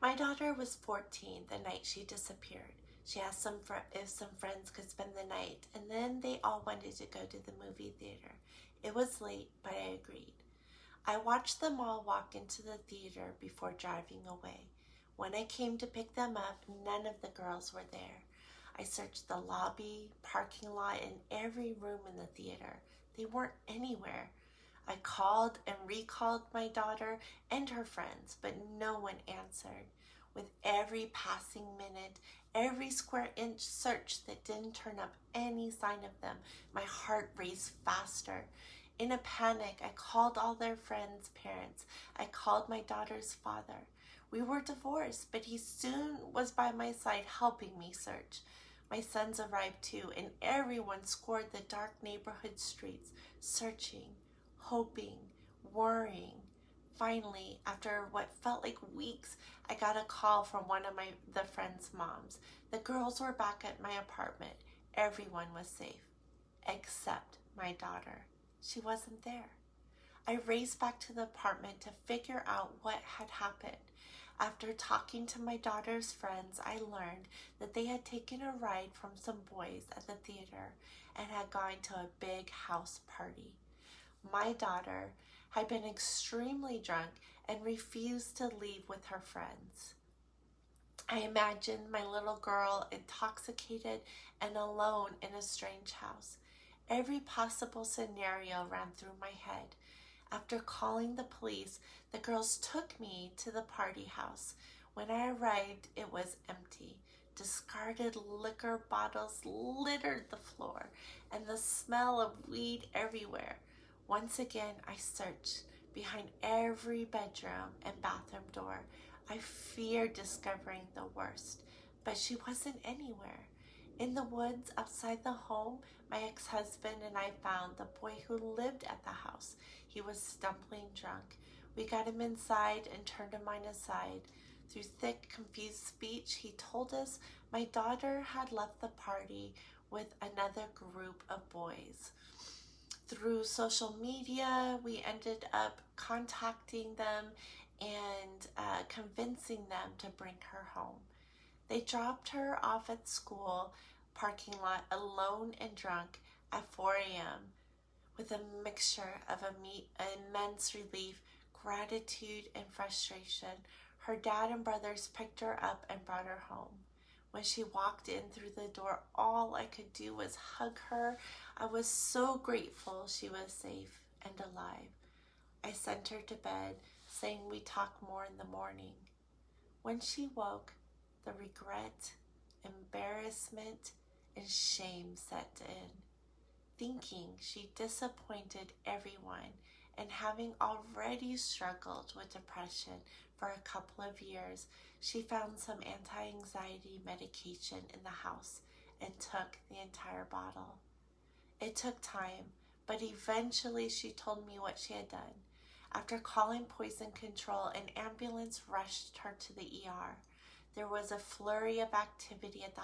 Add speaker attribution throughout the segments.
Speaker 1: My daughter was 14 the night she disappeared. She asked if some friends could spend the night, and then they all wanted to go to the movie theater. It was late, but I agreed. I watched them all walk into the theater before driving away. When I came to pick them up, none of the girls were there. I searched the lobby, parking lot, and every room in the theater. They weren't anywhere. I called and recalled my daughter and her friends, but no one answered. With every passing minute, every square inch search that didn't turn up any sign of them, my heart raced faster. In a panic, I called all their friends' parents. I called my daughter's father. We were divorced, but he soon was by my side helping me search. My sons arrived too, and everyone scoured the dark neighborhood streets, searching, hoping, worrying. Finally, after what felt like weeks, I got a call from one of the friends' moms. The girls were back at my apartment. Everyone was safe, except my daughter. She wasn't there. I raced back to the apartment to figure out what had happened. After talking to my daughter's friends, I learned that they had taken a ride from some boys at the theater and had gone to a big house party. My daughter had been extremely drunk and refused to leave with her friends. I imagined my little girl intoxicated and alone in a strange house. Every possible scenario ran through my head. After calling the police, the girls took me to the party house. When I arrived, it was empty. Discarded liquor bottles littered the floor, and the smell of weed everywhere. Once again, I searched behind every bedroom and bathroom door. I feared discovering the worst, but she wasn't anywhere. In the woods outside the home, my ex-husband and I found the boy who lived at the house. He was stumbling drunk. We got him inside and turned him on his side. Through thick, confused speech, he told us my daughter had left the party with another group of boys. Through social media, we ended up contacting them and convincing them to bring her home. They dropped her off at school parking lot alone and drunk at 4 a.m. with a mixture of immense relief, gratitude, and frustration. Her dad and brothers picked her up and brought her home. When she walked in through the door, all I could do was hug her. I was so grateful she was safe and alive. I sent her to bed, saying we'd talk more in the morning. When she woke, the regret, embarrassment, and shame set in. Thinking she disappointed everyone and having already struggled with depression for a couple of years, she found some anti-anxiety medication in the house and took the entire bottle. It took time, but eventually she told me what she had done. After calling poison control, an ambulance rushed her to the ER. There was a flurry of activity at the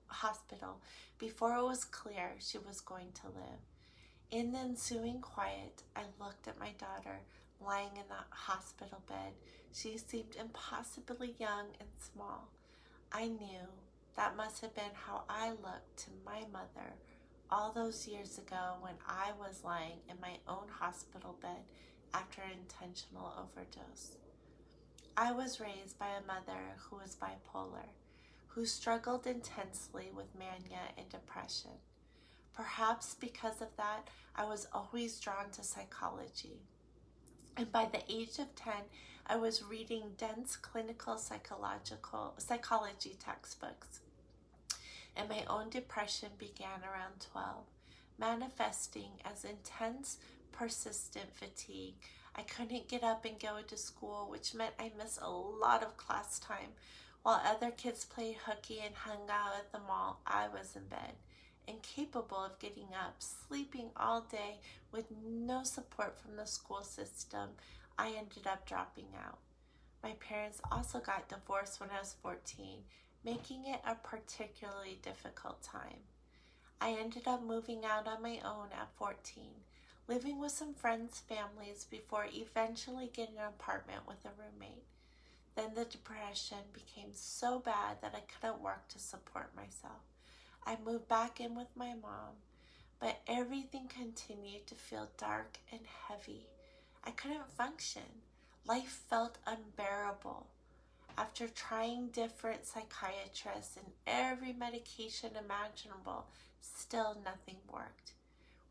Speaker 1: hospital before it was clear she was going to live. In the ensuing quiet, I looked at my daughter lying in the hospital bed. She seemed impossibly young and small. I knew that must have been how I looked to my mother all those years ago when I was lying in my own hospital bed after an intentional overdose. I was raised by a mother who was bipolar, who struggled intensely with mania and depression. Perhaps because of that, I was always drawn to psychology. And by the age of 10, I was reading dense clinical psychology textbooks. And my own depression began around 12, manifesting as intense, persistent fatigue. I couldn't get up and go to school, which meant I missed a lot of class time. While other kids played hooky and hung out at the mall, I was in bed, incapable of getting up, sleeping all day with no support from the school system. I ended up dropping out. My parents also got divorced when I was 14, making it a particularly difficult time. I ended up moving out on my own at 14, living with some friends' families before eventually getting an apartment with a roommate. Then the depression became so bad that I couldn't work to support myself. I moved back in with my mom, but everything continued to feel dark and heavy. I couldn't function. Life felt unbearable. After trying different psychiatrists and every medication imaginable, still nothing worked.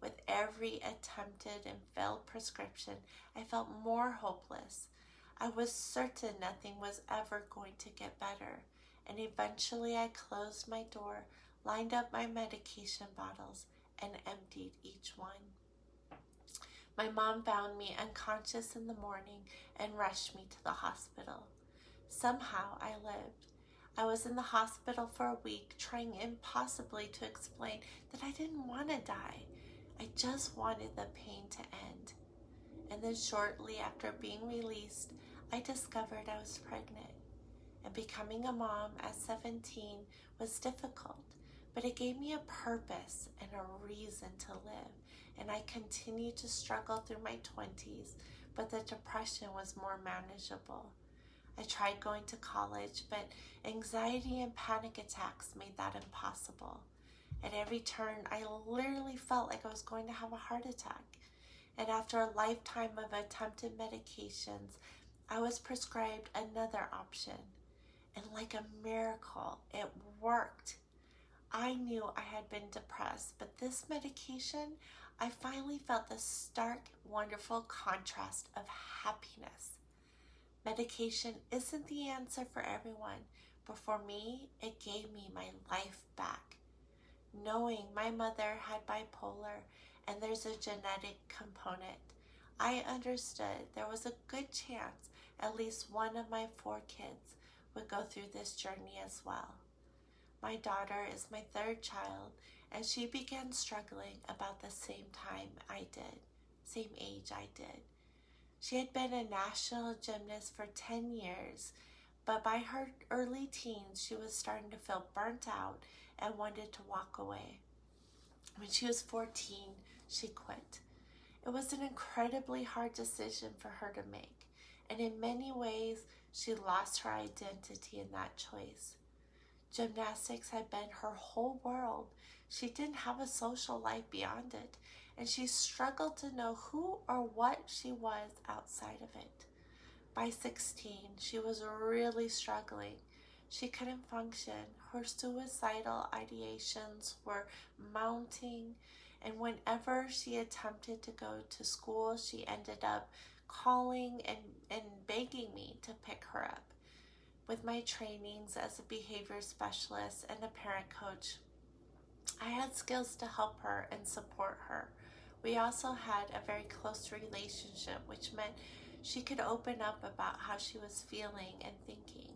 Speaker 1: With every attempted and failed prescription, I felt more hopeless. I was certain nothing was ever going to get better, and eventually I closed my door, lined up my medication bottles, and emptied each one. My mom found me unconscious in the morning and rushed me to the hospital. Somehow I lived. I was in the hospital for a week, trying impossibly to explain that I didn't want to die. I just wanted the pain to end. And then shortly after being released, I discovered I was pregnant. And becoming a mom at 17 was difficult, but it gave me a purpose and a reason to live. And I continued to struggle through my 20s, but the depression was more manageable. I tried going to college, but anxiety and panic attacks made that impossible. At every turn, I literally felt like I was going to have a heart attack. And after a lifetime of attempted medications, I was prescribed another option. And like a miracle, it worked. I knew I had been depressed, but this medication, I finally felt the stark, wonderful contrast of happiness. Medication isn't the answer for everyone, but for me, it gave me my life back. Knowing my mother had bipolar and there's a genetic component, I understood there was a good chance at least one of my 4 kids would go through this journey as well. My daughter is my 3rd child, and she began struggling about the same age I did. She had been a national gymnast for 10 years, but by her early teens, she was starting to feel burnt out and wanted to walk away. When she was 14, she quit. It was an incredibly hard decision for her to make, and in many ways, she lost her identity in that choice. Gymnastics had been her whole world. She didn't have a social life beyond it, and she struggled to know who or what she was outside of it. By 16, she was really struggling. She couldn't function. Her suicidal ideations were mounting, and whenever she attempted to go to school, she ended up calling and begging me to pick her up. With my trainings as a behavior specialist and a parent coach, I had skills to help her and support her. We also had a very close relationship, which meant she could open up about how she was feeling and thinking.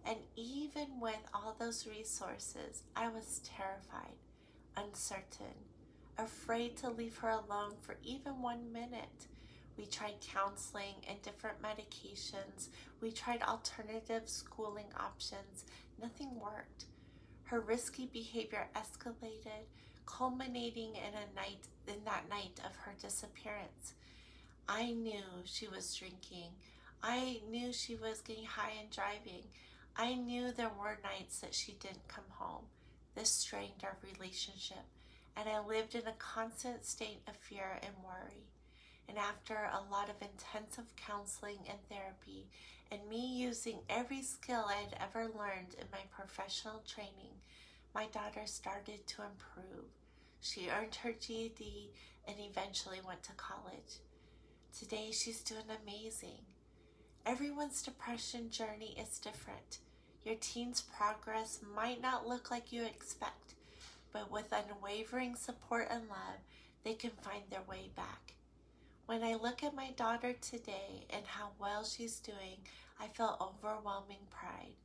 Speaker 1: And even with all those resources, I was terrified, uncertain, afraid to leave her alone for even 1 minute. We tried counseling and different medications. We tried alternative schooling options. Nothing worked. Her risky behavior escalated, culminating in that night of her disappearance. I knew she was drinking. I knew she was getting high and driving. I knew there were nights that she didn't come home. This strained our relationship, and I lived in a constant state of fear and worry. And after a lot of intensive counseling and therapy, and me using every skill I had ever learned in my professional training, my daughter started to improve. She earned her GED and eventually went to college. Today, she's doing amazing. Everyone's depression journey is different. Your teen's progress might not look like you expect, but with unwavering support and love, they can find their way back. When I look at my daughter today and how well she's doing, I feel overwhelming pride.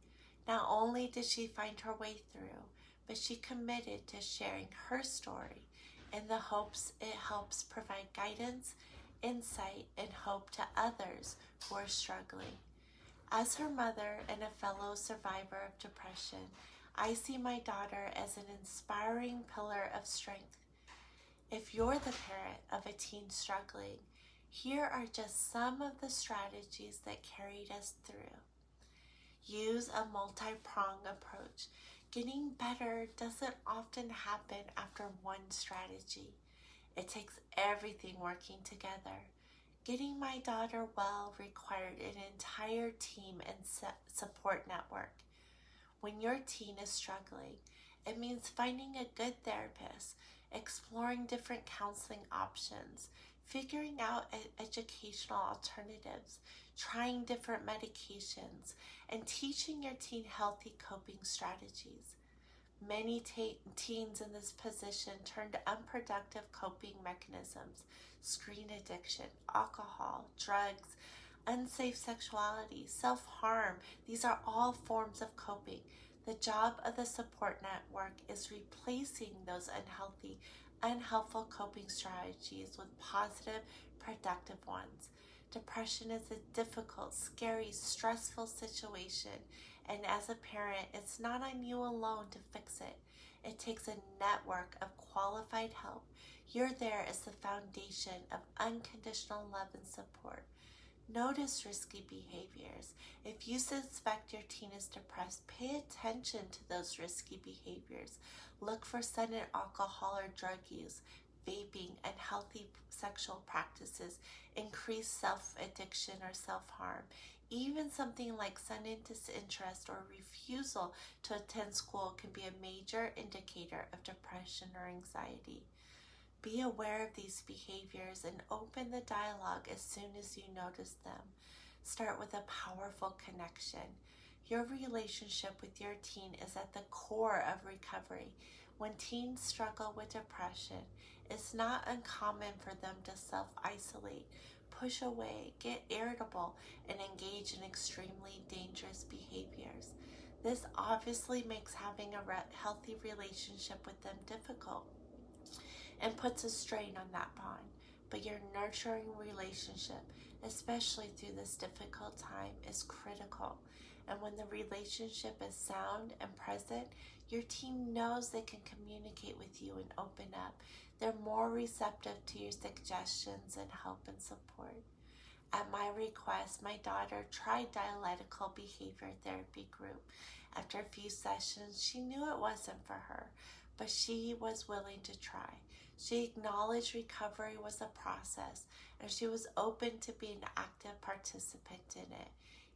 Speaker 1: Not only did she find her way through, but she committed to sharing her story in the hopes it helps provide guidance, insight, and hope to others who are struggling. As her mother and a fellow survivor of depression, I see my daughter as an inspiring pillar of strength. If you're the parent of a teen struggling, here are just some of the strategies that carried us through. Use a multi-pronged approach. Getting better doesn't often happen after one strategy. It takes everything working together. Getting my daughter well required an entire team and support network. When your teen is struggling, it means finding a good therapist, exploring different counseling options, figuring out educational alternatives, trying different medications, and teaching your teen healthy coping strategies. Many teens in this position turn to unproductive coping mechanisms: screen addiction, alcohol, drugs, unsafe sexuality, self-harm. These are all forms of coping. The job of the support network is replacing those unhelpful coping strategies with positive, productive ones. Depression is a difficult, scary, stressful situation, and as a parent, it's not on you alone to fix it. It takes a network of qualified help. You're there as the foundation of unconditional love and support. Notice risky behaviors. If you suspect your teen is depressed, pay attention to those risky behaviors. Look for sudden alcohol or drug use, vaping, unhealthy sexual practices, increased self-addiction or self-harm. Even something like sudden disinterest or refusal to attend school can be a major indicator of depression or anxiety. Be aware of these behaviors and open the dialogue as soon as you notice them. Start with a powerful connection. Your relationship with your teen is at the core of recovery. When teens struggle with depression, it's not uncommon for them to self-isolate, push away, get irritable, and engage in extremely dangerous behaviors. This obviously makes having a healthy relationship with them difficult and puts a strain on that bond. But your nurturing relationship, especially through this difficult time, is critical. And when the relationship is sound and present, your teen knows they can communicate with you and open up. They're more receptive to your suggestions and help and support. At my request, my daughter tried dialectical behavior therapy group. After a few sessions, she knew it wasn't for her, but she was willing to try. She acknowledged recovery was a process, and she was open to being an active participant in it.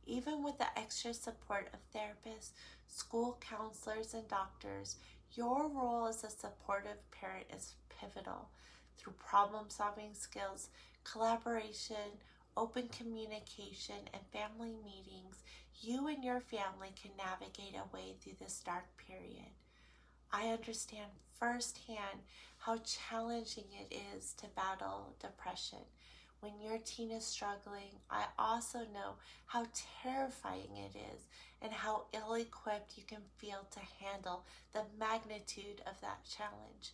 Speaker 1: Even with the extra support of therapists, school counselors, and doctors, your role as a supportive parent is pivotal. Through problem-solving skills, collaboration, open communication, and family meetings, you and your family can navigate a way through this dark period. I understand firsthand how challenging it is to battle depression. When your teen is struggling, I also know how terrifying it is and how ill-equipped you can feel to handle the magnitude of that challenge.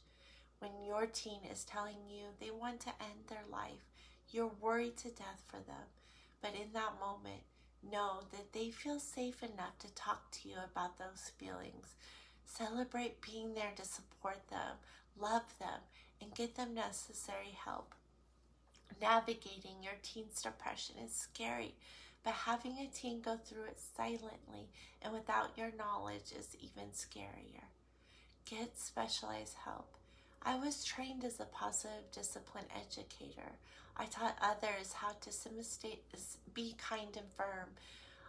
Speaker 1: When your teen is telling you they want to end their life, you're worried to death for them. But in that moment, know that they feel safe enough to talk to you about those feelings. Celebrate being there to support them, love them, and get them necessary help. Navigating your teen's depression is scary, but having a teen go through it silently and without your knowledge is even scarier. Get specialized help. I was trained as a positive discipline educator. I taught others how to be kind and firm.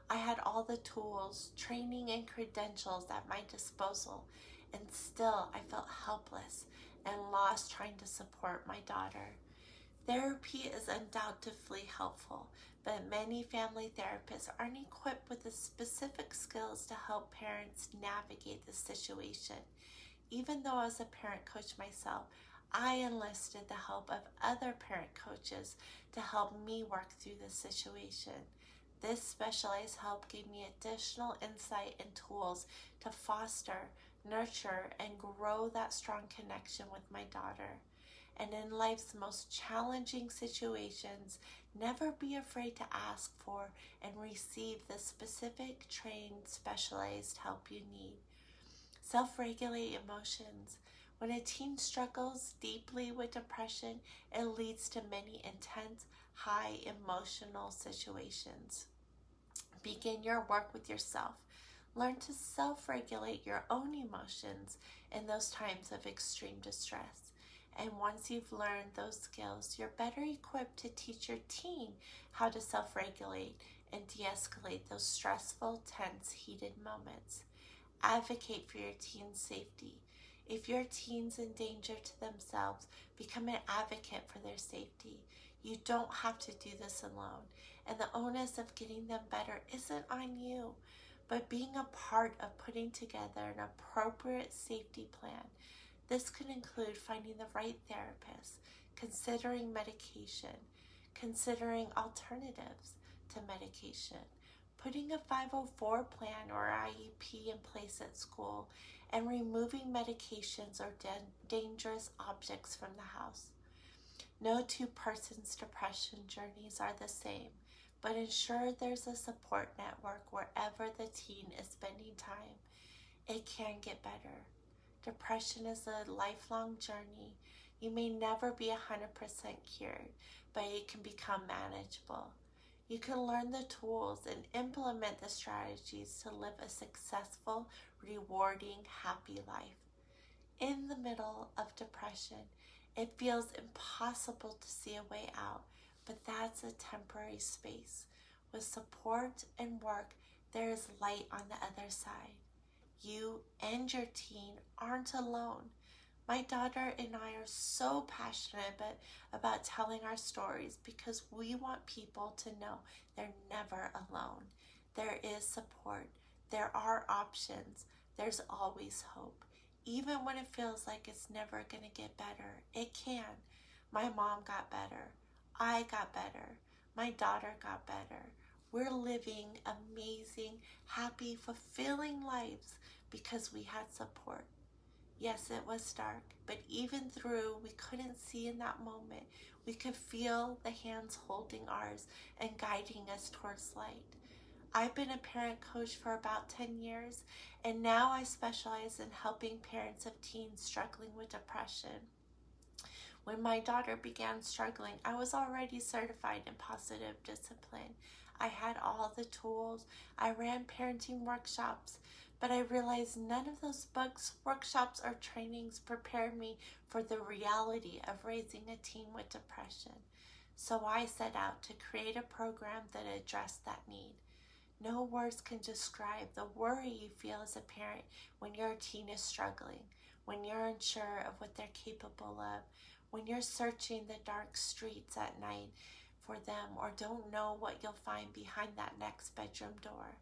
Speaker 1: I had all the tools, training, and credentials at my disposal, and still I felt helpless and lost trying to support my daughter. Therapy is undoubtedly helpful, but many family therapists aren't equipped with the specific skills to help parents navigate the situation. Even though I was a parent coach myself, I enlisted the help of other parent coaches to help me work through the situation. This specialized help gave me additional insight and tools to foster, nurture, and grow that strong connection with my daughter. And in life's most challenging situations, never be afraid to ask for and receive the specific, trained, specialized help you need. Self-regulate emotions. When a teen struggles deeply with depression, it leads to many intense, high emotional situations. Begin your work with yourself. Learn to self-regulate your own emotions in those times of extreme distress. And once you've learned those skills, you're better equipped to teach your teen how to self-regulate and de-escalate those stressful, tense, heated moments. Advocate for your teen's safety. If your teen's in danger to themselves, become an advocate for their safety. You don't have to do this alone, and the onus of getting them better isn't on you, but being a part of putting together an appropriate safety plan. This could include finding the right therapist, considering medication, considering alternatives to medication, putting a 504 plan or IEP in place at school, and removing medications or dangerous objects from the house. No two persons' depression journeys are the same, but ensure there's a support network wherever the teen is spending time. It can get better. Depression is a lifelong journey. You may never be 100% cured, but it can become manageable. You can learn the tools and implement the strategies to live a successful, rewarding, happy life. In the middle of depression, it feels impossible to see a way out, but that's a temporary space. With support and work, there is light on the other side. You and your teen aren't alone. My daughter and I are so passionate about telling our stories because we want people to know they're never alone. There is support. There are options. There's always hope. Even when it feels like it's never going to get better, it can. My mom got better. I got better. My daughter got better. We're living amazing, happy, fulfilling lives because we had support. Yes, it was dark, but even through we couldn't see in that moment, we could feel the hands holding ours and guiding us towards light. I've been a parent coach for about 10 years, and now I specialize in helping parents of teens struggling with depression. When my daughter began struggling, I was already certified in positive discipline. I had all the tools. I ran parenting workshops, but I realized none of those books, workshops, or trainings prepared me for the reality of raising a teen with depression. So I set out to create a program that addressed that need. No words can describe the worry you feel as a parent when your teen is struggling, when you're unsure of what they're capable of, when you're searching the dark streets at night for them or don't know what you'll find behind that next bedroom door.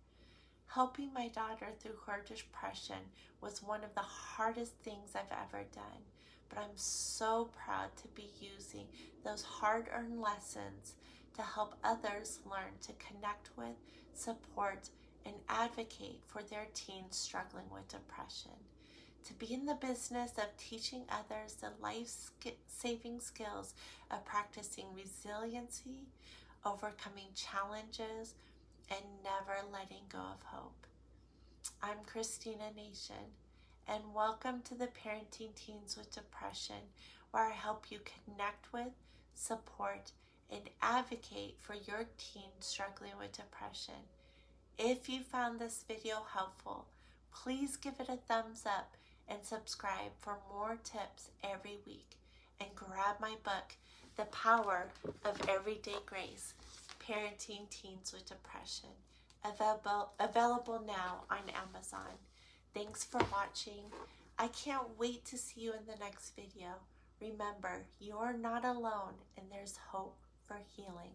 Speaker 1: Helping my daughter through her depression was one of the hardest things I've ever done, but I'm so proud to be using those hard-earned lessons to help others learn to connect with, support, and advocate for their teens struggling with depression. To be in the business of teaching others the life-saving skills of practicing resiliency, overcoming challenges, and never letting go of hope. I'm Kristina Nation, and welcome to the Parenting Teens with Depression, where I help you connect with, support, and advocate for your teen struggling with depression. If you found this video helpful, please give it a thumbs up and subscribe for more tips every week. And grab my book, The Power of Everyday Grace, Parenting Teens with Depression, available now on Amazon. Thanks for watching. I can't wait to see you in the next video. Remember, you're not alone and there's hope for healing.